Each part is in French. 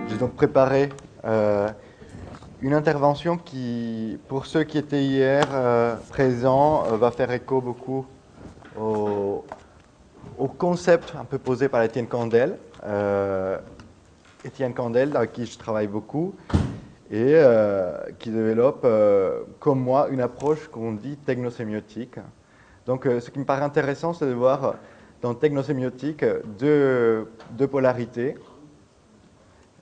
J'ai donc préparé une intervention qui, pour ceux qui étaient hier présents, va faire écho beaucoup au concept un peu posé par Étienne Candel. Étienne Candel, avec qui je travaille beaucoup, et qui développe, comme moi, une approche qu'on dit technosémiotique. Donc, ce qui me paraît intéressant, c'est de voir dans technosémiotique deux polarités,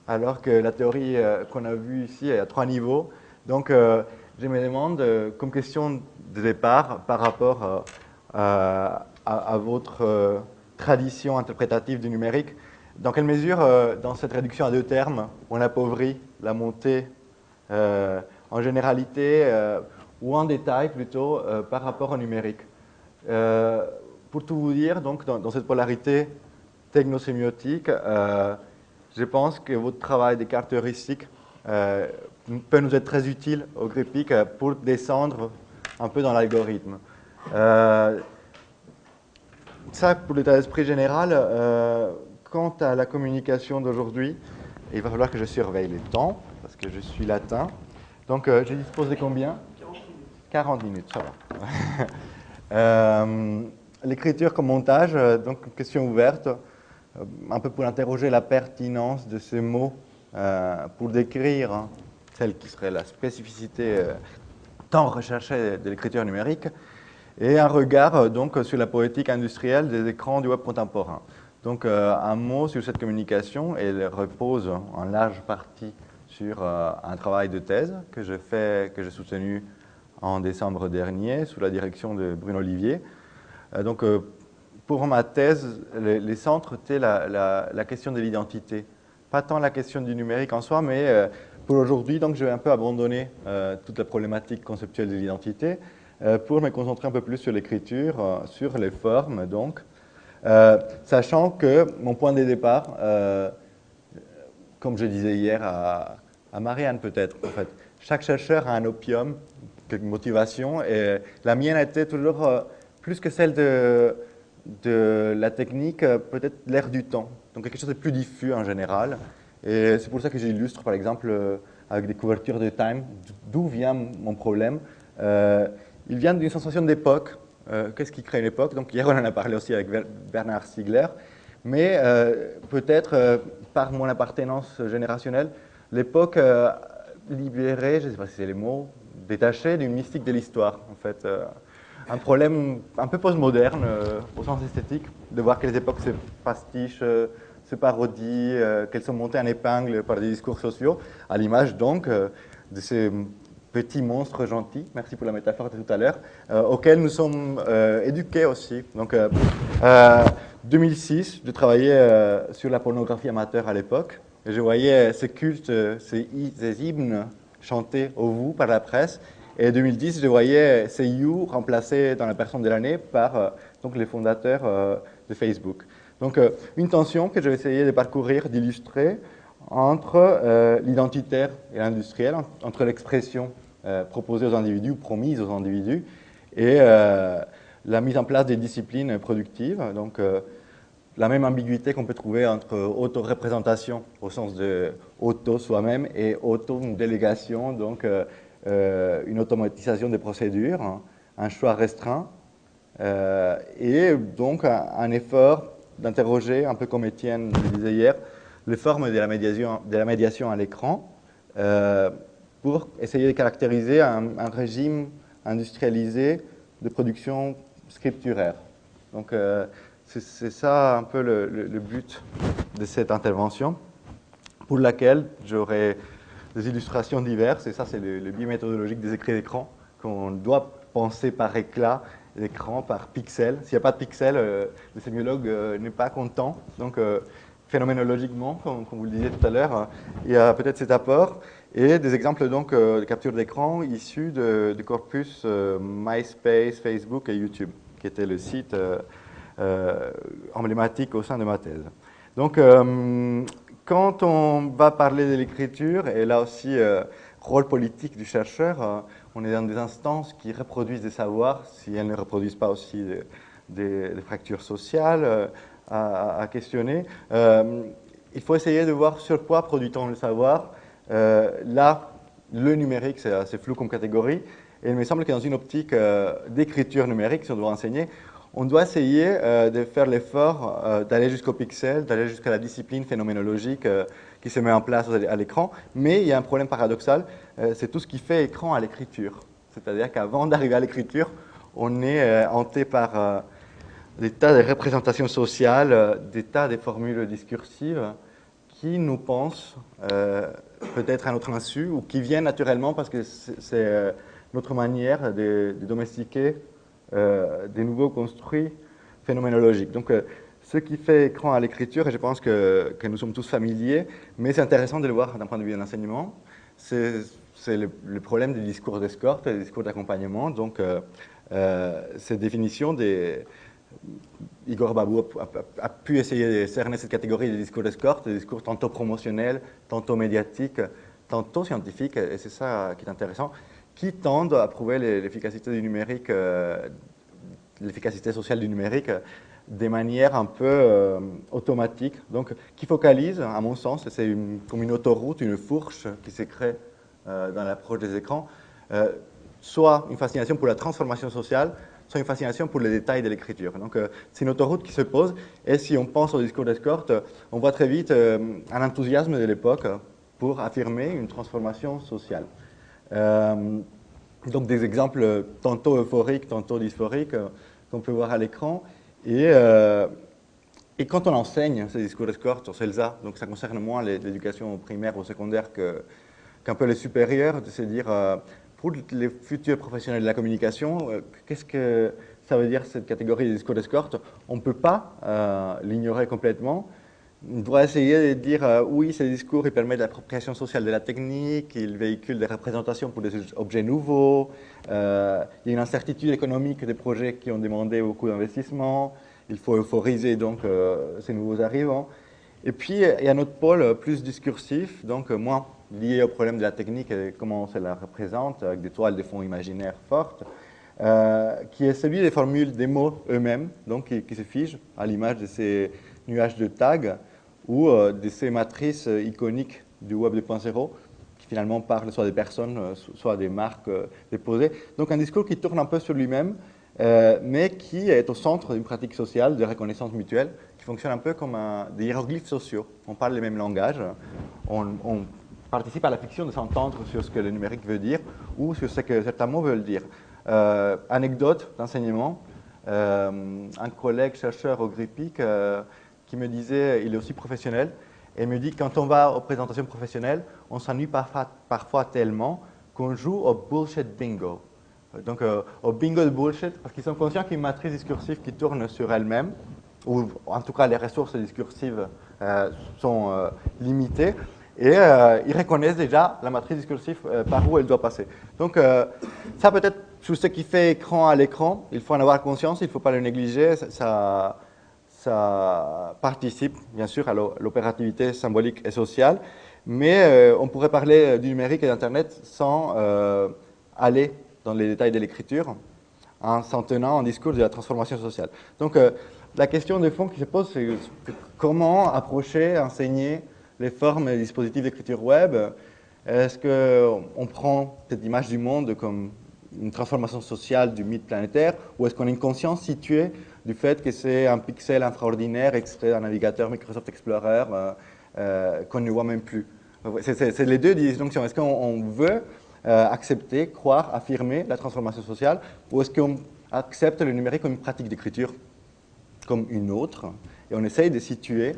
alors que la théorie qu'on a vue ici est à 3 niveaux. Donc, je me demande, comme question de départ, par rapport à votre tradition interprétative du numérique, dans quelle mesure, dans cette réduction à 2 termes, on appauvrit la montée en généralité ou en détail plutôt par rapport au numérique. Pour tout vous dire, donc, dans cette polarité technosémiotique, je pense que votre travail des cartes heuristiques peut nous être très utile au GRIPIC pour descendre un peu dans l'algorithme. Ça, pour l'état d'esprit général. Quant à la communication d'aujourd'hui, il va falloir que je surveille les temps, parce que je suis latin. Donc, je dispose de combien ? 40 minutes, ça va. L'écriture comme montage, donc question ouverte, un peu pour interroger la pertinence de ces mots, pour décrire celle qui serait la spécificité tant recherchée de l'écriture numérique, et un regard donc sur la poétique industrielle des écrans du web contemporain. Donc un mot sur cette communication, elle repose en large partie sur un travail de thèse que j'ai soutenu en décembre dernier sous la direction de Bruno Olivier. Donc pour ma thèse, les centres étaient la question de l'identité. Pas tant la question du numérique en soi, mais pour aujourd'hui, donc je vais un peu abandonner toute la problématique conceptuelle de l'identité pour me concentrer un peu plus sur l'écriture, sur les formes donc. Sachant que mon point de départ, comme je disais hier à Marianne peut-être, en fait, chaque chercheur a un opium, une motivation, et la mienne était toujours plus que celle de la technique, peut-être l'air du temps, donc quelque chose de plus diffus en général. Et c'est pour ça que j'illustre par exemple avec des couvertures de Time, d'où vient mon problème. Il vient d'une sensation d'époque. Qu'est-ce qui crée une époque? Donc hier on en a parlé aussi avec Bernard Stiegler, mais peut-être par mon appartenance générationnelle, l'époque libérée, je ne sais pas si c'est les mots, détachée d'une mystique de l'histoire en fait. Un problème un peu postmoderne au sens esthétique, de voir que les époques se pastichent, se parodient, qu'elles sont montées en épingle par des discours sociaux, à l'image donc de ces petits monstres gentils, merci pour la métaphore de tout à l'heure, auxquels nous sommes éduqués aussi. Donc, 2006, je travaillais sur la pornographie amateur à l'époque, et je voyais ces cultes, ces hymnes chantés au vous par la presse, et 2010, je voyais ces you remplacés dans la personne de l'année par donc les fondateurs de Facebook. Donc, une tension que je vais essayer de parcourir, d'illustrer, entre l'identitaire et l'industriel, entre l'expression proposée aux individus, promise aux individus, et la mise en place des disciplines productives. Donc, la même ambiguïté qu'on peut trouver entre auto-représentation, au sens de auto soi-même, et auto-délégation, donc une automatisation des procédures, hein, un choix restreint, et donc un effort d'interroger, un peu comme Étienne le disait hier, les formes de la médiation à l'écran pour essayer de caractériser un régime industrialisé de production scripturaire. Donc c'est ça un peu le but de cette intervention, pour laquelle j'aurai des illustrations diverses, et ça c'est le biais méthodologique des écrits d'écran, qu'on doit penser par éclat d'écran, par pixel. S'il n'y a pas de pixel, le sémiologue n'est pas content. Donc phénoménologiquement, comme vous le disiez tout à l'heure, il y a peut-être cet apport, et des exemples donc de capture d'écran issus du corpus MySpace, Facebook et YouTube, qui était le site emblématique au sein de ma thèse. Donc, quand on va parler de l'écriture, et là aussi, rôle politique du chercheur, on est dans des instances qui reproduisent des savoirs, si elles ne reproduisent pas aussi des fractures sociales à questionner. Il faut essayer de voir sur quoi produit-on le savoir. Là, le numérique, c'est assez flou comme catégorie, et il me semble que dans une optique d'écriture numérique, si on doit enseigner, on doit essayer de faire l'effort d'aller jusqu'au pixel, d'aller jusqu'à la discipline phénoménologique qui se met en place à l'écran. Mais il y a un problème paradoxal, c'est tout ce qui fait écran à l'écriture. C'est-à-dire qu'avant d'arriver à l'écriture, on est hanté par des tas de représentations sociales, des tas de formules discursives qui nous pensent peut-être à notre insu ou qui viennent naturellement parce que c'est notre manière de domestiquer des nouveaux construits phénoménologiques. Donc, ce qui fait écran à l'écriture, et je pense que nous sommes tous familiers, mais c'est intéressant de le voir d'un point de vue de l'enseignement, c'est le problème des discours d'escorte et des discours d'accompagnement. Donc, ces définitions Igor Babou a pu essayer de cerner cette catégorie des discours d'escorte, des discours tantôt promotionnels, tantôt médiatiques, tantôt scientifiques, et c'est ça qui est intéressant, qui tendent à prouver l'efficacité du numérique, l'efficacité sociale du numérique de manière un peu automatique, donc qui focalise, à mon sens, c'est comme une autoroute, une fourche qui se crée dans l'approche des écrans, soit une fascination pour la transformation sociale, soit une fascination pour les détails de l'écriture. Donc, c'est une autoroute qui se pose, et si on pense au discours d'escorte, on voit très vite un enthousiasme de l'époque pour affirmer une transformation sociale. Donc, des exemples tantôt euphoriques, tantôt dysphoriques, qu'on peut voir à l'écran. Et quand on enseigne ces discours d'escorte sur CELSA, donc ça concerne moins l'éducation primaire ou secondaire qu'un peu les supérieurs, de se dire, pour les futurs professionnels de la communication, qu'est-ce que ça veut dire cette catégorie de discours d'escorte? On ne peut pas l'ignorer complètement. On doit essayer de dire, oui, ces discours, ils permettent l'appropriation sociale de la technique, ils véhiculent des représentations pour des objets nouveaux, il y a une incertitude économique des projets qui ont demandé beaucoup d'investissement, il faut euphoriser donc ces nouveaux arrivants. Et puis, il y a un autre pôle plus discursif, donc moins lié au problème de la technique et comment on se la représente, avec des toiles de fond imaginaires fortes, qui est celui des formules des mots eux-mêmes, donc qui se figent à l'image de ces nuages de tags ou de ces matrices iconiques du Web 2.0 qui finalement parlent soit des personnes, soit des marques déposées. Donc un discours qui tourne un peu sur lui-même, mais qui est au centre d'une pratique sociale de reconnaissance mutuelle qui fonctionne un peu comme des hiéroglyphes sociaux. On parle les mêmes langages, on participe à la fiction de s'entendre sur ce que le numérique veut dire ou sur ce que certains mots veulent dire. Anecdote d'enseignement, un collègue chercheur au GRIPIC qui me disait, il est aussi professionnel, et me dit quand on va aux présentations professionnelles, on s'ennuie parfois tellement qu'on joue au bullshit bingo. Donc au bingo de bullshit, parce qu'ils sont conscients qu'il y a une matrice discursive qui tourne sur elle-même, ou en tout cas les ressources discursives sont limitées, et ils reconnaissent déjà la matrice discursive par où elle doit passer. Donc ça peut-être tout ce qui fait écran à l'écran, il faut en avoir conscience, il ne faut pas le négliger, ça participe bien sûr à l'opérativité symbolique et sociale, mais on pourrait parler du numérique et d'Internet sans aller dans les détails de l'écriture, en s'en tenant en discours de la transformation sociale. Donc la question de fond qui se pose, c'est comment approcher, enseigner les formes et les dispositifs d'écriture web. Est-ce qu'on prend cette image du monde comme une transformation sociale du mythe planétaire, ou est-ce qu'on a une conscience située du fait que c'est un pixel infraordinaire extrait d'un navigateur Microsoft Explorer qu'on ne voit même plus? C'est les deux disjonctions. Est-ce qu'on veut accepter, croire, affirmer la transformation sociale, ou est-ce qu'on accepte le numérique comme une pratique d'écriture comme une autre, et on essaye de situer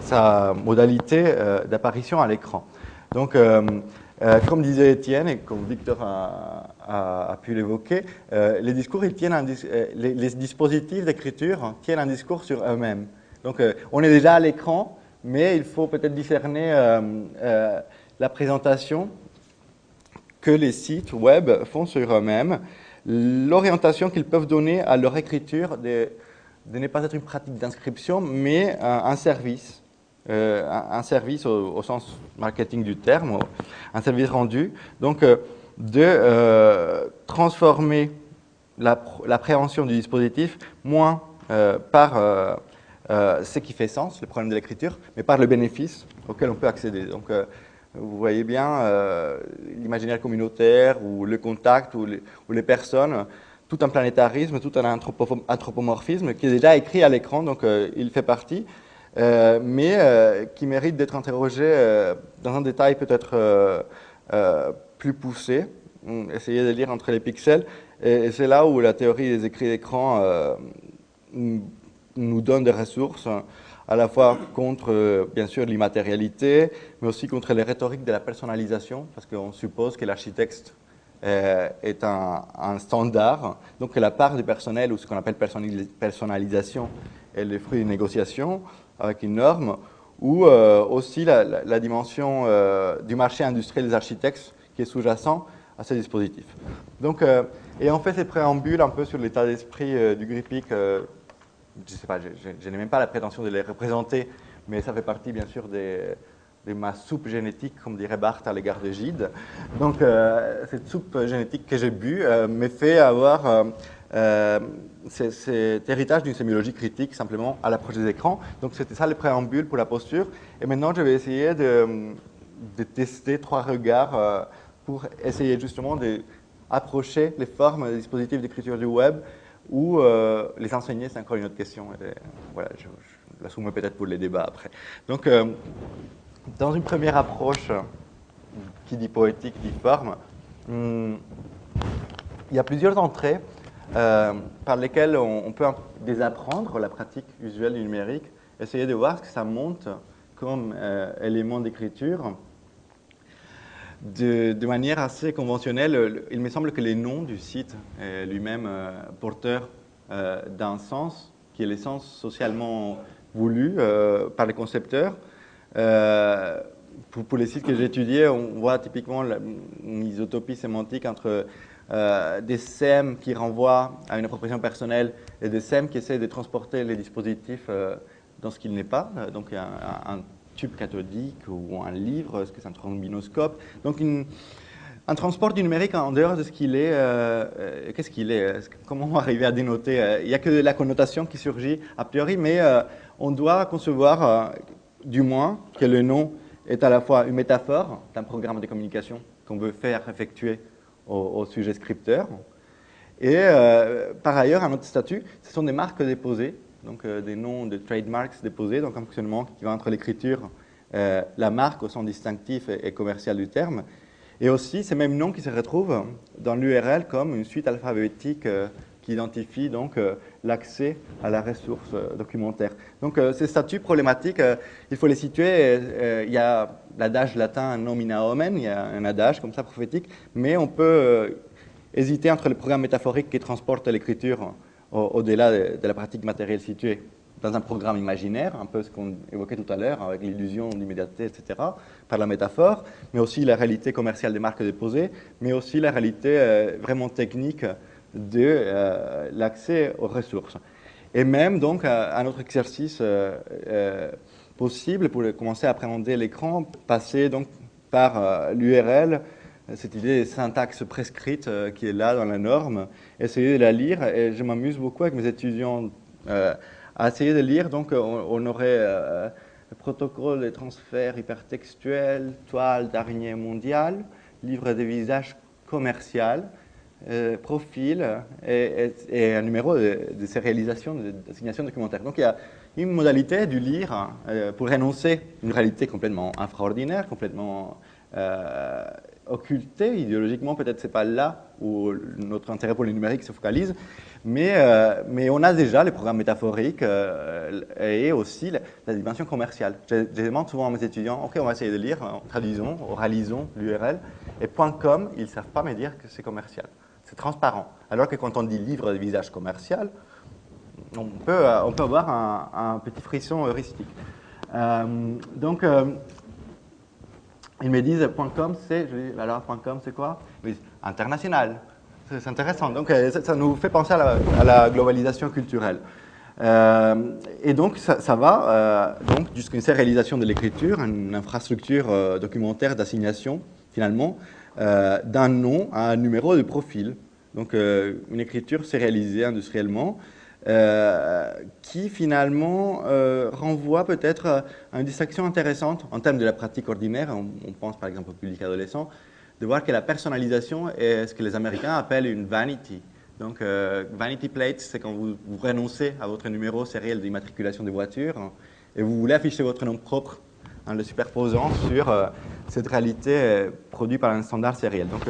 sa modalité d'apparition à l'écran. Donc, comme disait Étienne, et comme Victor a pu l'évoquer, les discours, les dispositifs d'écriture tiennent un discours sur eux-mêmes. Donc, on est déjà à l'écran, mais il faut peut-être discerner la présentation que les sites web font sur eux-mêmes, l'orientation qu'ils peuvent donner à leur écriture de ne pas être une pratique d'inscription, mais un service au sens marketing du terme, un service rendu. Donc, de transformer l'appréhension du dispositif moins par ce qui fait sens, le problème de l'écriture, mais par le bénéfice auquel on peut accéder. Donc, vous voyez bien l'imaginaire communautaire ou le contact ou les personnes, tout un planétarisme, tout un anthropomorphisme qui est déjà écrit à l'écran, donc il fait partie, mais qui mérite d'être interrogé dans un détail peut-être plus poussé. Essayez de lire entre les pixels, et c'est là où la théorie des écrits d'écran nous donne des ressources, à la fois contre, bien sûr, l'immatérialité, mais aussi contre les rhétoriques de la personnalisation, parce qu'on suppose que l'architecte est un standard, donc que la part du personnel, ou ce qu'on appelle personnalisation, est le fruit d'une négociation avec une norme, ou aussi la dimension du marché industriel des architectes qui est sous-jacent à ces dispositifs. Donc, et on fait ces préambules un peu sur l'état d'esprit du GRIPIC. Je ne sais pas, je n'ai même pas la prétention de les représenter, mais ça fait partie, bien sûr, de ma soupe génétique, comme dirait Barthes à l'égard de Gide. Donc, cette soupe génétique que j'ai bu me fait avoir cet héritage d'une sémiologie critique, simplement, à l'approche des écrans. Donc, c'était ça le préambule pour la posture. Et maintenant, je vais essayer de tester 3 regards pour essayer justement d'approcher les formes des dispositifs d'écriture du web ou les enseigner, c'est encore une autre question. Et voilà, je la soumets peut-être pour les débats après. Donc, dans une première approche, qui dit poétique, dit forme, il y a plusieurs entrées par lesquelles on peut désapprendre la pratique usuelle du numérique, essayer de voir ce que ça monte comme élément d'écriture. De manière assez conventionnelle, il me semble que le nom du site est lui-même porteur d'un sens qui est le sens socialement voulu par les concepteurs. Pour les sites que j'ai étudiés, on voit typiquement une isotopie sémantique entre des SEM qui renvoient à une appropriation personnelle et des SEM qui essaient de transporter les dispositifs dans ce qu'il n'est pas. Donc, il y a un tube cathodique ou un livre, est-ce que c'est un trombinoscope? Donc, un transport du numérique en dehors de ce qu'il est, qu'est-ce qu'il est? Comment arriver à dénoter? Il n'y a que la connotation qui surgit a priori, mais on doit concevoir, du moins, que le nom est à la fois une métaphore d'un programme de communication qu'on veut faire effectuer au sujet scripteur. Et par ailleurs, un autre statut, ce sont des marques déposées, donc des noms de trademarks déposés, donc un fonctionnement qui va entre l'écriture, la marque au sens distinctif et commercial du terme, et aussi ces mêmes noms qui se retrouvent dans l'URL comme une suite alphabétique qui identifie donc l'accès à la ressource documentaire. Donc ces statuts problématiques, il faut les situer. Il y a l'adage latin nomina omen, il y a un adage comme ça prophétique, mais on peut hésiter entre le programme métaphorique qui transporte l'écriture au-delà de la pratique matérielle située dans un programme imaginaire, un peu ce qu'on évoquait tout à l'heure avec l'illusion d'immédiateté, etc., par la métaphore, mais aussi la réalité commerciale des marques déposées, mais aussi la réalité vraiment technique de l'accès aux ressources. Et même donc un autre exercice possible pour commencer à appréhender l'écran, passer donc par l'URL, cette idée de syntaxe prescrite qui est là dans la norme, essayer de la lire, et je m'amuse beaucoup avec mes étudiants à essayer de lire. Donc on aurait le protocole de transfert hypertextuel, toile d'araignée mondiale, livre de visage commercial, profil et un numéro de sérialisation, d'assignation documentaire. Donc il y a une modalité du lire pour énoncer une réalité complètement infraordinaire, complètement occultée. Idéologiquement, peut-être c'est pas là où notre intérêt pour le numérique se focalise, mais on a déjà les programmes métaphoriques et aussi la dimension commerciale. Je demande souvent à mes étudiants, ok, on va essayer de lire, traduisons, oralisons l'URL, et .com, ils ne savent pas me dire que c'est commercial. C'est transparent. Alors que quand on dit livre de visage commercial, on peut avoir un petit frisson heuristique. Donc, ils me disent .com, c'est, je dis, alors .com, c'est quoi? Ils disent international. C'est intéressant. Donc, ça nous fait penser à la globalisation culturelle. Et donc, ça va donc jusqu'à une sérialisation de l'écriture, une infrastructure documentaire d'assignation, finalement, d'un nom à un numéro de profil. Donc une écriture sérialisée industriellement qui finalement renvoie peut-être à une distinction intéressante en termes de la pratique ordinaire. On pense par exemple au public adolescent, de voir que la personnalisation est ce que les Américains appellent une vanity. Donc, vanity plate, c'est quand vous renoncez à votre numéro sériel d'immatriculation de voiture et vous voulez afficher votre nom propre en le superposant sur cette réalité produite par un standard sériel. Donc,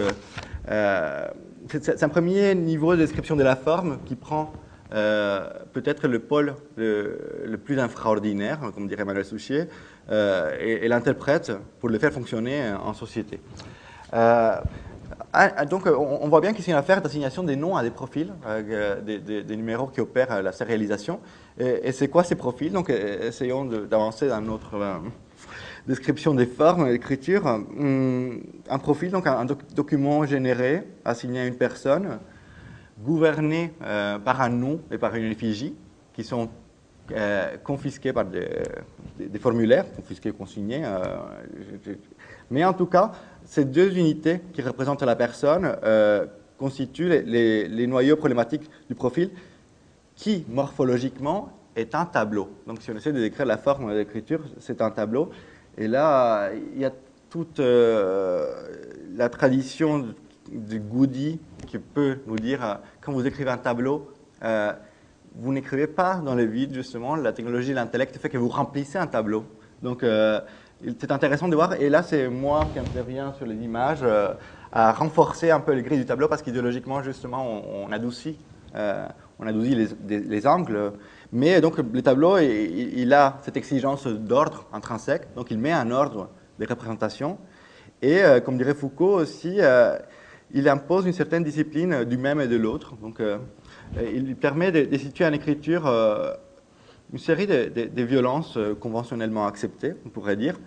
c'est un premier niveau de description de la forme qui prend peut-être le pôle le plus infraordinaire, comme dirait Emmanuel Souchier, et l'interprète pour le faire fonctionner en société. Donc, on voit bien qu'ici, il y a une affaire d'assignation des noms à des profils, des numéros qui opèrent la sérialisation. Et c'est quoi ces profils? Donc, essayons d'avancer dans notre description des formes et l'écriture. Un profil, donc un document généré, assigné à une personne, gouverné par un nom et par une effigie, qui sont confisqués par des formulaires, confisqués, consignés. Mais en tout cas, ces deux unités qui représentent la personne constituent les noyaux problématiques du profil qui, morphologiquement, est un tableau. Donc, si on essaie de décrire la forme de l'écriture, c'est un tableau. Et là, il y a toute la tradition du Goody qui peut nous dire, quand vous écrivez un tableau, vous n'écrivez pas dans le vide, justement. La technologie de l'intellect fait que vous remplissez un tableau. Donc, c'est intéressant de voir. Et là, c'est moi qui interviens sur les images à renforcer un peu le gris du tableau parce qu'idéologiquement, justement, on adoucit les angles. Mais donc, le tableau, il a cette exigence d'ordre intrinsèque. Donc, il met un ordre des représentations. Et, comme dirait Foucault aussi, il impose une certaine discipline du même et de l'autre. Donc, il permet de situer en écriture une série de violences conventionnellement acceptées, on pourrait dire.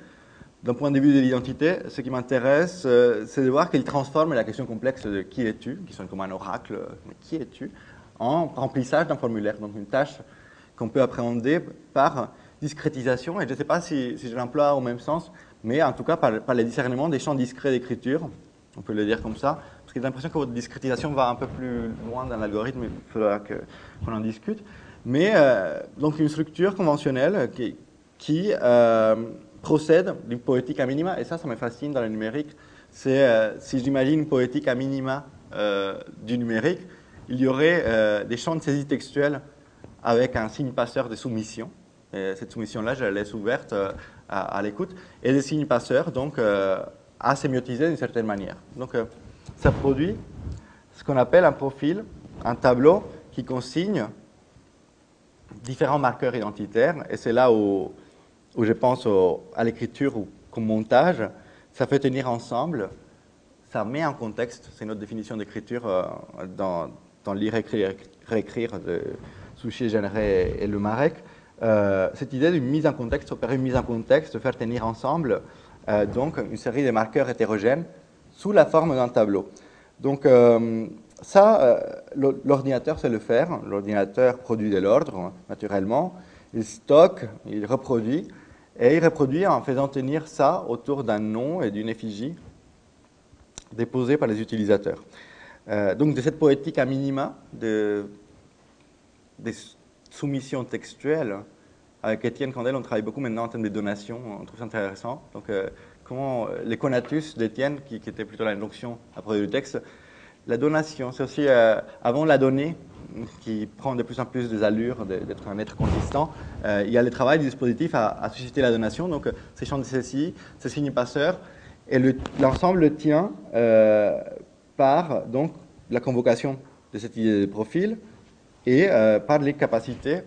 D'un point de vue de l'identité, ce qui m'intéresse, c'est de voir qu'il transforme la question complexe de qui es-tu, qui sonne comme un oracle, mais qui es-tu, en remplissage d'un formulaire. Donc une tâche qu'on peut appréhender par discrétisation, et je ne sais pas si je l'emploie au même sens, mais en tout cas par le discernement des champs discrets d'écriture, on peut le dire comme ça, parce que j'ai l'impression que votre discrétisation va un peu plus loin dans l'algorithme, il faudra qu'on en discute. Mais donc une structure conventionnelle qui procède d'une poétique à minima, et ça me fascine dans le numérique, c'est si j'imagine une poétique à minima du numérique, il y aurait des champs de saisie textuelle avec un signe passeur de soumission. Et cette soumission-là, je la laisse ouverte à l'écoute, et des signes passeurs, donc à sémiotiser d'une certaine manière. Donc ça produit ce qu'on appelle un profil, un tableau qui consigne différents marqueurs identitaires, et c'est là où je pense à l'écriture ou comme montage, ça fait tenir ensemble, ça met en contexte, c'est notre définition d'écriture dans Lire, écrire, réécrire de Souchier, Jeanneret et Le Marec, cette idée d'une mise en contexte, opérer une mise en contexte, faire tenir ensemble donc une série de marqueurs hétérogènes sous la forme d'un tableau. Donc ça, l'ordinateur sait le faire. L'ordinateur produit de l'ordre, naturellement. Il stocke, il reproduit. Et il reproduit en faisant tenir ça autour d'un nom et d'une effigie déposée par les utilisateurs. Donc de cette poétique à minima, des soumissions textuelles, avec Étienne Candel, on travaille beaucoup maintenant en termes de donation. On trouve ça intéressant. Donc comment les conatus d'Étienne, qui était plutôt la notion à produire du texte, la donation, c'est aussi, avant la donnée, qui prend de plus en plus des allures d'être un être consistant, il y a le travail du dispositif à susciter la donation, donc ces champs de ceci, ces signes passeurs, et l'ensemble tient par donc, la convocation de cette idée de profil et par les capacités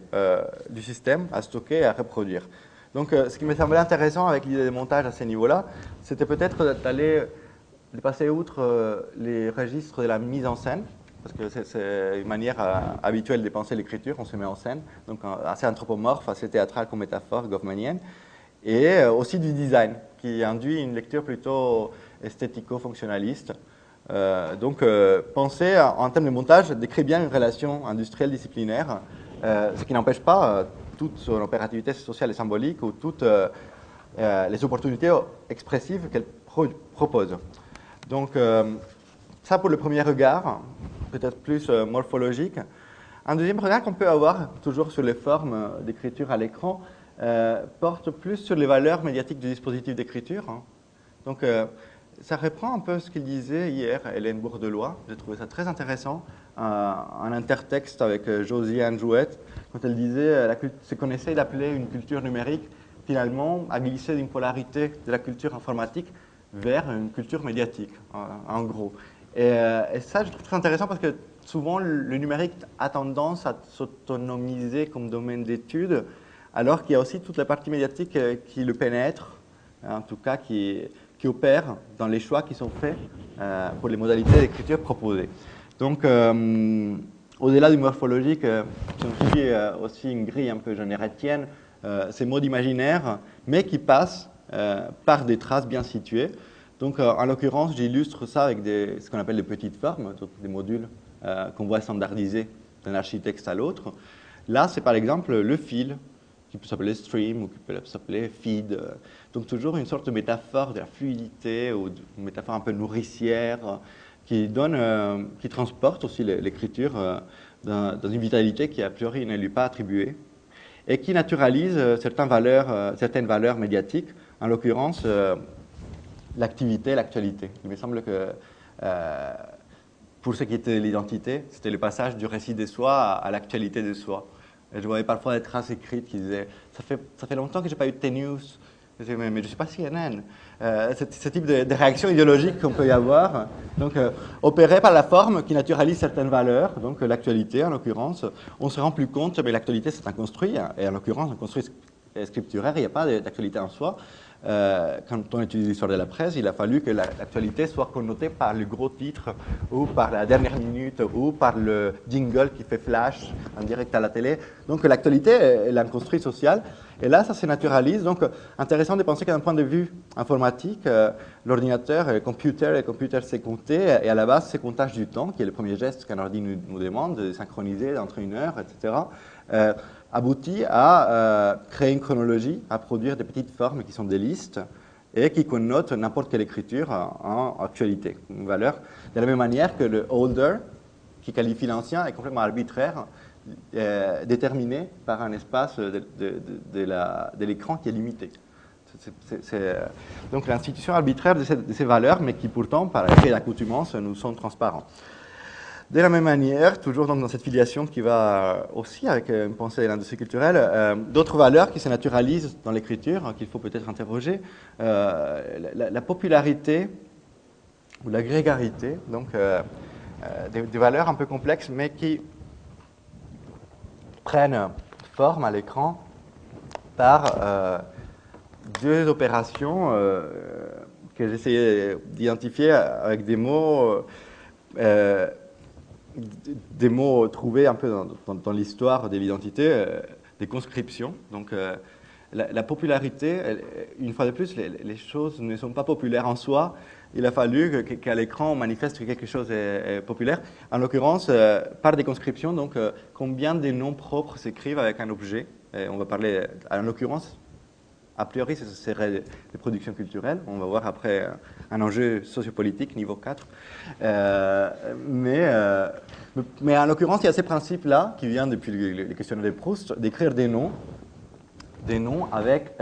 du système à stocker et à reproduire. Donc ce qui me semblait intéressant avec l'idée de montage à ce niveau-là, c'était peut-être de passer outre les registres de la mise en scène, parce que c'est une manière habituelle de penser l'écriture, on se met en scène, donc assez anthropomorphe, assez théâtrale comme métaphore goffmanienne, et aussi du design, qui induit une lecture plutôt esthético-fonctionnaliste. Donc penser en termes de montage décrit bien une relation industrielle disciplinaire, ce qui n'empêche pas toute son opérativité sociale et symbolique ou toutes les opportunités expressives qu'elle propose. Donc, ça pour le premier regard, peut-être plus morphologique. Un deuxième regard qu'on peut avoir, toujours sur les formes d'écriture à l'écran, porte plus sur les valeurs médiatiques du dispositif d'écriture. Donc, ça reprend un peu ce qu'il disait hier Hélène Bourdelois. J'ai trouvé ça très intéressant, un intertexte avec Josiane Jouette, quand elle disait ce qu'on essaye d'appeler une culture numérique, finalement, a glissé d'une polarité de la culture informatique vers une culture médiatique, en gros. Et ça, je trouve très intéressant parce que souvent, le numérique a tendance à s'autonomiser comme domaine d'étude, alors qu'il y a aussi toute la partie médiatique qui le pénètre, en tout cas qui opère dans les choix qui sont faits pour les modalités d'écriture proposées. Donc, au-delà du morphologique, je suis aussi une grille un peu générétienne, ces mots d'imaginaire, mais qui passent par des traces bien situées. Donc, en l'occurrence, j'illustre ça avec ce qu'on appelle des petites formes, donc des modules qu'on voit standardisés d'un architecte à l'autre. Là, c'est par exemple le fil, qui peut s'appeler stream ou qui peut s'appeler feed. Donc, toujours une sorte de métaphore de la fluidité ou une métaphore un peu nourricière qui transporte aussi l'écriture dans une vitalité qui, a priori, ne lui est pas attribuée et qui naturalise certaines valeurs médiatiques, en l'occurrence, l'activité, l'actualité. Il me semble que pour ce qui était l'identité, c'était le passage du récit de soi à l'actualité de soi. Et je voyais parfois des traces écrites qui disaient « ça fait longtemps que je n'ai pas eu de TNews ». Je disais « mais je ne suis pas CNN ». Ce type de réaction idéologique qu'on peut y avoir. Donc, opéré par la forme qui naturalise certaines valeurs, donc l'actualité en l'occurrence, on se rend plus compte que l'actualité c'est un construit, et en l'occurrence un construit scripturaire, il n'y a pas d'actualité en soi. Quand on étudie l'histoire de la presse, il a fallu que l'actualité soit connotée par le gros titre ou par la dernière minute ou par le jingle qui fait flash en direct à la télé. Donc l'actualité est un construit social et là ça se naturalise. Donc intéressant de penser qu'un point de vue informatique, l'ordinateur, le computer sait compter et à la base c'est comptage du temps qui est le premier geste qu'un ordi nous demande de synchroniser entre une heure, etc. Aboutit à créer une chronologie, à produire des petites formes qui sont des listes et qui connotent n'importe quelle écriture en actualité, une valeur. De la même manière que le older, qui qualifie l'ancien, est complètement arbitraire, déterminé par un espace de l'écran qui est limité. Donc l'institution arbitraire de ces valeurs, mais qui pourtant, par effet d'accoutumance, nous sont transparents. De la même manière, toujours donc dans cette filiation qui va aussi avec une pensée de l'industrie culturelle, d'autres valeurs qui se naturalisent dans l'écriture, qu'il faut peut-être interroger, la popularité ou la grégarité, donc des valeurs un peu complexes, mais qui prennent forme à l'écran par deux opérations que j'essayais d'identifier avec des mots trouvés un peu dans l'histoire de l'identité, des conscriptions. Donc, la popularité, une fois de plus, les choses ne sont pas populaires en soi. Il a fallu qu'à l'écran, on manifeste que quelque chose est populaire. En l'occurrence, par des conscriptions, donc combien de noms propres s'écrivent avec un objet. Et on va parler, en l'occurrence, a priori, ce serait des productions culturelles. On va voir après un enjeu sociopolitique, niveau 4. Mais en l'occurrence, il y a ces principes-là, qui viennent depuis le questionnaire de Proust, d'écrire des noms avec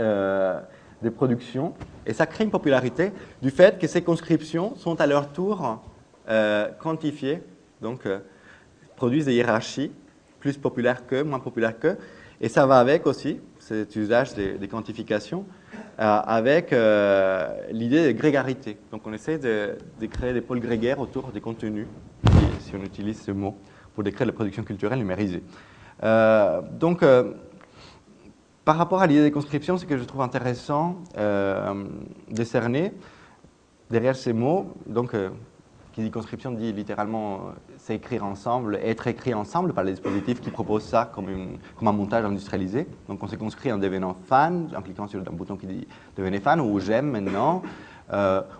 des productions. Et ça crée une popularité du fait que ces conscriptions sont à leur tour quantifiées, donc produisent des hiérarchies, plus populaires que, moins populaires que. Et ça va avec aussi, cet usage des quantifications, avec l'idée de grégarité. Donc on essaie de créer des pôles grégaires autour des contenus, si on utilise ce mot, pour décrire la production culturelle numérisée. Par rapport à l'idée des conscriptions, ce que je trouve intéressant de cerner derrière ces mots, donc qui dit conscription dit littéralement s'écrire ensemble, être écrit ensemble par les dispositifs qui proposent ça comme un montage industrialisé. Donc on se conscrit en devenant fan, en cliquant sur un bouton qui dit devenez fan ou j'aime maintenant,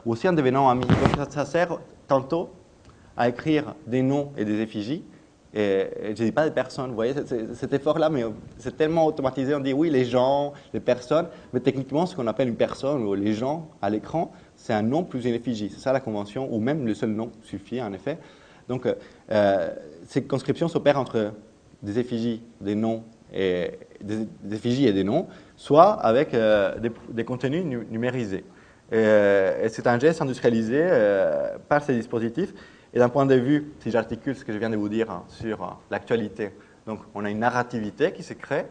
ou aussi en devenant ami. Donc ça sert tantôt à écrire des noms et des effigies Et je ne dis pas des personnes, vous voyez, cet effort-là, mais c'est tellement automatisé, on dit oui, les gens, les personnes, mais techniquement, ce qu'on appelle une personne ou les gens à l'écran, c'est un nom plus une effigie. C'est ça la convention, ou même le seul nom suffit, en effet. Donc, ces conscriptions s'opèrent entre des effigies, des noms, et des effigies et des noms, soit avec des contenus numérisés. Et c'est un geste industrialisé par ces dispositifs. Et d'un point de vue, si j'articule ce que je viens de vous dire sur l'actualité, donc on a une narrativité qui se crée,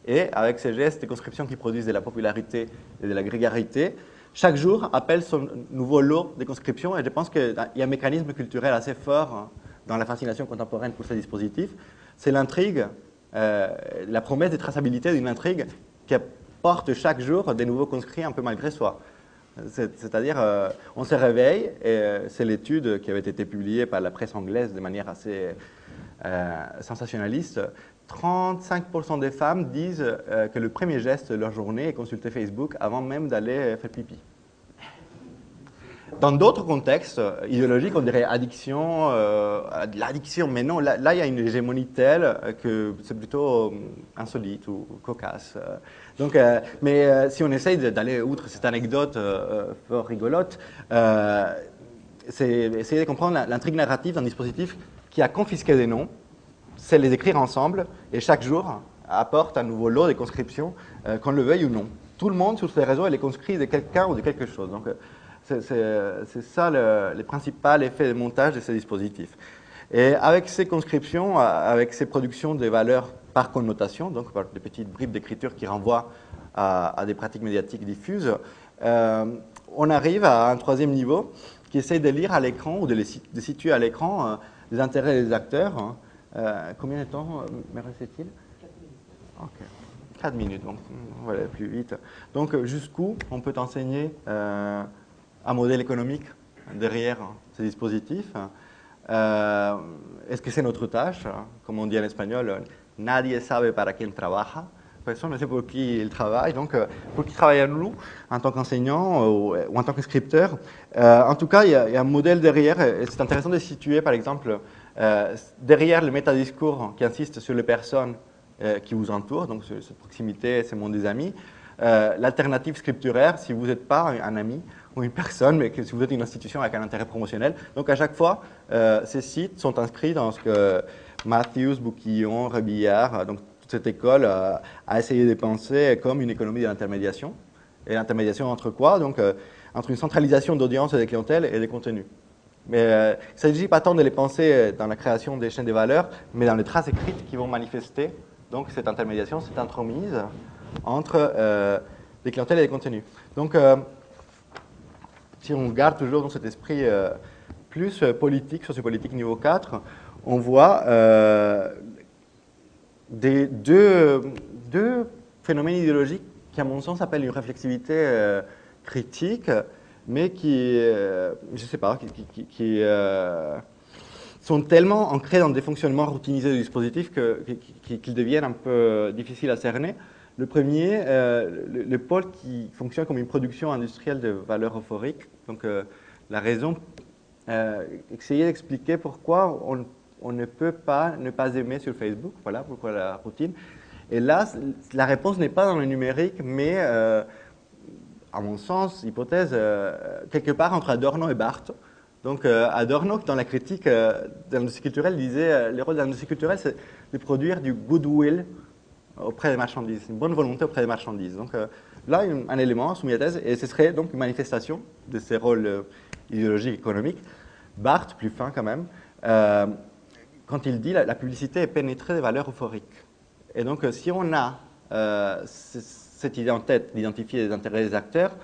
et avec ces gestes de conscription qui produisent de la popularité et de la grégarité, chaque jour appelle son nouveau lot de conscription, et je pense qu'il y a un mécanisme culturel assez fort dans la fascination contemporaine pour ces dispositifs, c'est l'intrigue, la promesse de traçabilité d'une intrigue qui apporte chaque jour des nouveaux conscrits un peu malgré soi. C'est-à-dire, on se réveille, et c'est l'étude qui avait été publiée par la presse anglaise de manière assez sensationnaliste. 35% des femmes disent que le premier geste de leur journée est consulter Facebook avant même d'aller faire pipi. Dans d'autres contextes idéologiques, on dirait addiction, l'addiction, mais non, là, il y a une hégémonie telle que c'est plutôt insolite ou cocasse. Donc, mais si on essaye d'aller outre cette anecdote fort rigolote, c'est essayer de comprendre l'intrigue narrative d'un dispositif qui a confisqué des noms, c'est les écrire ensemble, et chaque jour apporte un nouveau lot de conscriptions, qu'on le veuille ou non. Tout le monde sur ces réseaux est conscrit de quelqu'un ou de quelque chose. Donc, c'est ça le principal effet de montage de ces dispositifs. Et avec ces conscriptions, avec ces productions de valeurs par connotation, donc par des petites bribes d'écriture qui renvoient à des pratiques médiatiques diffuses, on arrive à un troisième niveau qui essaye de lire à l'écran ou de situer à l'écran les intérêts des acteurs. Combien de temps me reste-t-il? 4 minutes. Ok. 4 minutes, donc on va aller plus vite. Donc jusqu'où on peut enseigner un modèle économique derrière ces dispositifs. Est-ce que c'est notre tâche? Comme on dit en espagnol, nadie sabe para quién trabaja. Personne ne sait pour qui il travaille. Donc, pour qui travaillons-nous en tant qu'enseignant ou en tant que scripteur? En tout cas, il y a un modèle derrière. Et c'est intéressant de situer, par exemple, derrière le métadiscours qui insiste sur les personnes qui vous entourent, donc sur cette proximité, ce monde des amis. L'alternative scripturaire, si vous n'êtes pas un ami ou une personne, mais que si vous êtes une institution avec un intérêt promotionnel. Donc à chaque fois, ces sites sont inscrits dans ce que Matthews, Bouquillon, Rebillard, donc toute cette école a essayé de penser comme une économie de l'intermédiation. Et l'intermédiation entre quoi? Donc entre une centralisation d'audience et des clientèles et des contenus. Mais il ne s'agit pas tant de les penser dans la création des chaînes de valeur, mais dans les traces écrites qui vont manifester donc cette intermédiation, cette entremise entre les clientèles et les contenus. Donc, si on garde toujours dans cet esprit plus politique, sociopolitique niveau 4, on voit deux phénomènes idéologiques qui, à mon sens, appellent une réflexivité critique, mais qui, je ne sais pas, qui sont tellement ancrés dans des fonctionnements routinisés du dispositif qu'ils deviennent un peu difficiles à cerner. Le premier, le pôle qui fonctionne comme une production industrielle de valeur euphorique. Donc, la raison, essayer d'expliquer pourquoi on ne peut pas ne pas aimer sur Facebook. Voilà pourquoi la routine. Et là, la réponse n'est pas dans le numérique, mais, à mon sens, hypothèse, quelque part entre Adorno et Barthes. Donc, Adorno, dans la critique de l'industrie culturelle, disait le rôle de l'industrie culturelle, c'est de produire du goodwill auprès des marchandises, une bonne volonté auprès des marchandises. Donc là, un élément soumis à thèse, et ce serait donc une manifestation de ces rôles idéologiques, économiques. Barthes, plus fin quand même, quand il dit la publicité est pénétrée des valeurs euphoriques. Et donc, si on a cette idée en tête d'identifier les intérêts des acteurs,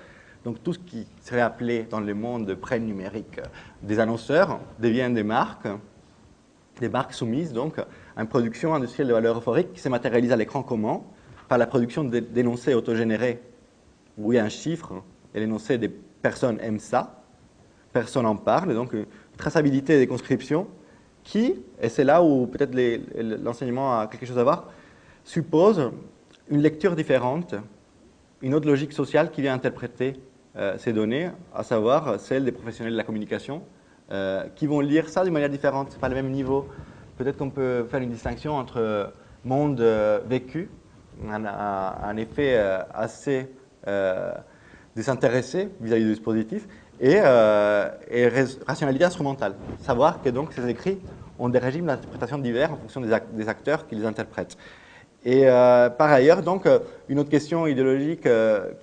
donc tout ce qui serait appelé dans le monde pré-numérique des annonceurs deviennent des marques soumises donc à une production industrielle de valeur euphorique qui se matérialise à l'écran comment? Par la production d'énoncés autogénérés où il y a un chiffre et l'énoncé des personnes aiment ça, personne en parle, donc une traçabilité des conscriptions qui, et c'est là où peut-être l'enseignement a quelque chose à voir, suppose une lecture différente, une autre logique sociale qui vient interpréter ces données, à savoir celle des professionnels de la communication, qui vont lire ça d'une manière différente, pas le même niveau peut-être qu'on peut faire une distinction entre monde vécu, un effet assez désintéressé vis-à-vis du dispositif, et rationalité instrumentale. Savoir que donc ces écrits ont des régimes d'interprétation divers en fonction des acteurs qui les interprètent. Et par ailleurs, donc, une autre question idéologique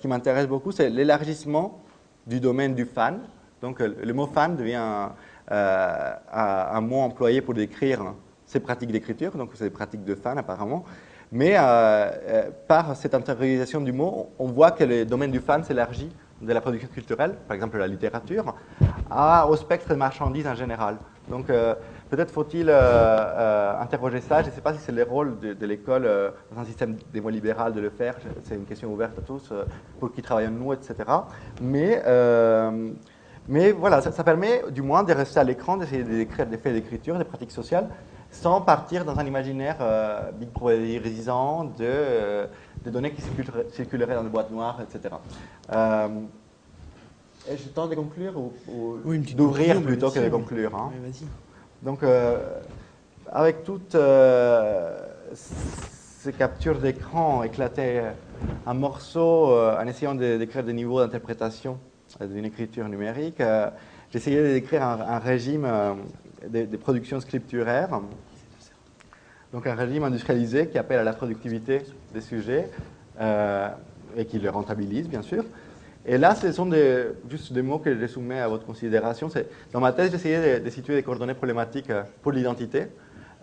qui m'intéresse beaucoup, c'est l'élargissement du domaine du fan. Donc, le mot fan devient un mot employé pour décrire ces pratiques d'écriture, donc ces pratiques de fan apparemment. Mais par cette intériorisation du mot, on voit que le domaine du fan s'élargit de la production culturelle, par exemple la littérature, au spectre des marchandises en général. Donc, peut-être faut-il interroger ça. Je ne sais pas si c'est le rôle de l'école dans un système néolibéral de le faire. C'est une question ouverte à tous, pour qui travaillons-nous, etc. Mais voilà, ça permet du moins de rester à l'écran, d'essayer d'écrire des faits d'écriture, des pratiques sociales, sans partir dans un imaginaire big brothérisant de données qui circuleraient dans des boîtes noires, etc. Je tente de conclure ou oui, d'ouvrir plutôt que de conclure. Hein. Oui, vas-y. Donc, avec toutes ces captures d'écran éclatées en morceaux, en essayant de décrire des niveaux d'interprétation d'une écriture numérique, j'essayais de décrire un régime des productions scripturaires, donc un régime industrialisé qui appelle à la productivité des sujets et qui les rentabilise, bien sûr. Et là, ce sont juste des mots que je soumets à votre considération. Dans ma thèse, j'essayais de situer des coordonnées problématiques pour l'identité,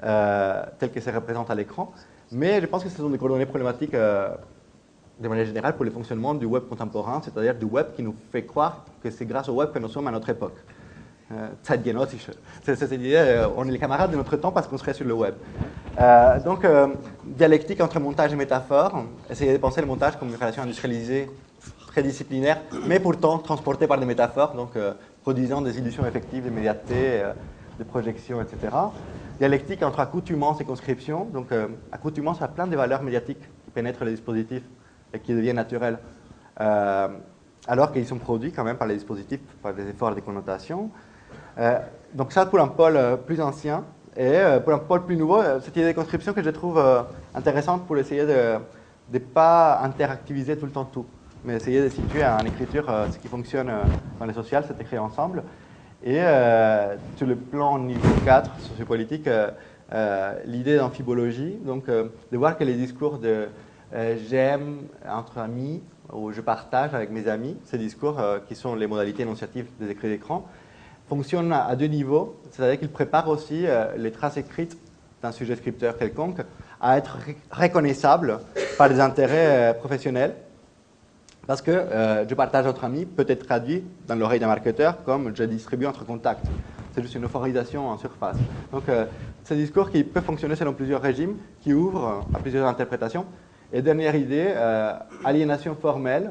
telles que se représentent à l'écran. Mais je pense que ce sont des coordonnées problématiques, de manière générale, pour le fonctionnement du web contemporain, c'est-à-dire du web qui nous fait croire que c'est grâce au web que nous sommes à notre époque. Zeitgenössische. C'est cette idée, on est les camarades de notre temps parce qu'on serait sur le web. Donc, dialectique entre montage et métaphore, essayer de penser le montage comme une relation industrialisée, très disciplinaire, mais pourtant transportée par des métaphores, donc produisant des illusions effectives d'immédiateté, de projection, etc. Dialectique entre accoutumance et conscription, donc accoutumance a plein de valeurs médiatiques qui pénètrent les dispositifs et qui deviennent naturels, alors qu'ils sont produits quand même par les dispositifs, par des efforts de connotation. Donc ça pour un pôle plus ancien, et pour un pôle plus nouveau, cette idée de conscription que je trouve intéressante pour essayer de ne pas interactiviser tout le temps tout, mais essayer de situer en écriture ce qui fonctionne dans les sociales, c'est écrit ensemble. Et sur le plan niveau 4, sociopolitique, l'idée d'amphibologie, donc de voir que les discours de j'aime entre amis, ou je partage avec mes amis, ces discours qui sont les modalités énonciatives des écrits d'écran, fonctionnent à deux niveaux, c'est-à-dire qu'ils préparent aussi les traces écrites d'un sujet scripteur quelconque à être reconnaissables par des intérêts professionnels. Parce que je partage entre amis peut être traduit dans l'oreille d'un marketeur comme je distribue entre contacts. C'est juste une euphorisation en surface. Donc, c'est un discours qui peut fonctionner selon plusieurs régimes, qui ouvre à plusieurs interprétations. Et dernière idée, aliénation formelle.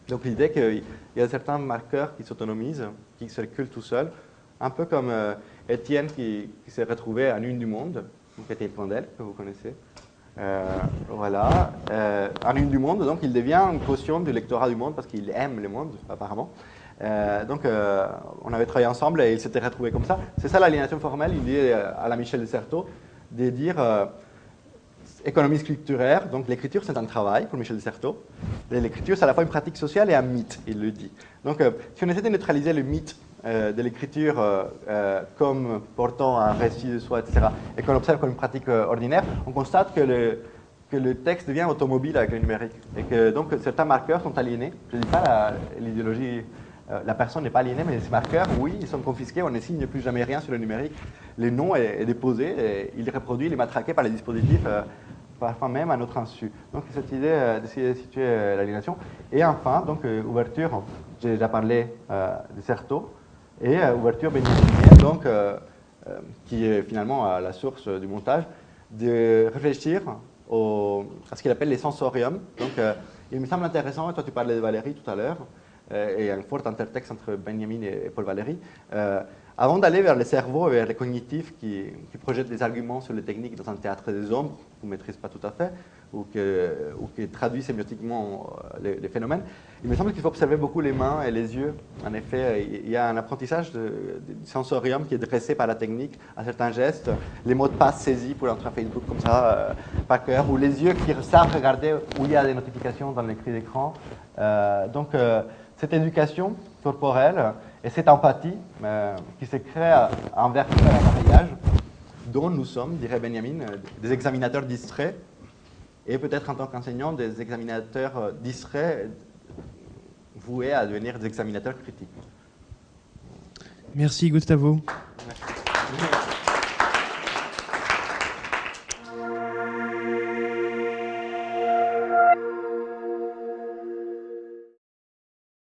Donc, l'idée qu'il y a certains marqueurs qui s'autonomisent, qui circulent tout seuls, un peu comme Étienne qui s'est retrouvé à l'une du monde, Étienne Condel, que vous connaissez. Voilà, en une du monde, donc il devient une caution du lectorat du monde parce qu'il aime le monde, apparemment. Donc on avait travaillé ensemble et il s'était retrouvé comme ça. C'est ça l'aliénation formelle, il dit à la Michel de Certeau de dire économie scripturaire, donc l'écriture c'est un travail pour Michel de Certeau. L'écriture c'est à la fois une pratique sociale et un mythe, il le dit. Donc si on essaie de neutraliser le mythe de l'écriture comme portant un récit de soi, etc., et qu'on observe comme une pratique ordinaire, on constate que le texte devient automobile avec le numérique, et que donc certains marqueurs sont aliénés. Je ne dis pas l'idéologie, la personne n'est pas aliénée, mais ces marqueurs, oui, ils sont confisqués, on ne signe plus jamais rien sur le numérique. Le nom est déposé, et il est reproduit, il est matraqué par les dispositifs, parfois même à notre insu. Donc cette idée d'essayer de situer l'aliénation. Et enfin, donc ouverture, j'ai déjà parlé de Certeau, et ouverture bénéficiaire, donc, qui est finalement à la source du montage, de réfléchir à ce qu'il appelle les sensoriums. Donc, il me semble intéressant, et toi tu parlais de Valéry tout à l'heure, et un fort intertexte entre Benjamin et Paul Valéry, avant d'aller vers les cerveaux et vers les cognitifs qui projettent des arguments sur les techniques dans un théâtre des ombres, qu'on ne maîtrise pas tout à fait, ou qui traduit sémiotiquement les phénomènes. Il me semble qu'il faut observer beaucoup les mains et les yeux. En effet, il y a un apprentissage du sensorium qui est dressé par la technique à certains gestes, les mots de passe saisis pour entrer à Facebook comme ça, par cœur, ou les yeux qui savent regarder où il y a des notifications dans l'écrit d'écran. Donc, cette éducation corporelle et cette empathie qui se crée envers tout l'appareillage, dont nous sommes, dirait Benjamin, des examinateurs distraits, et peut-être en tant qu'enseignants, des examinateurs distraits voués à devenir des examinateurs critiques. Merci Gustavo.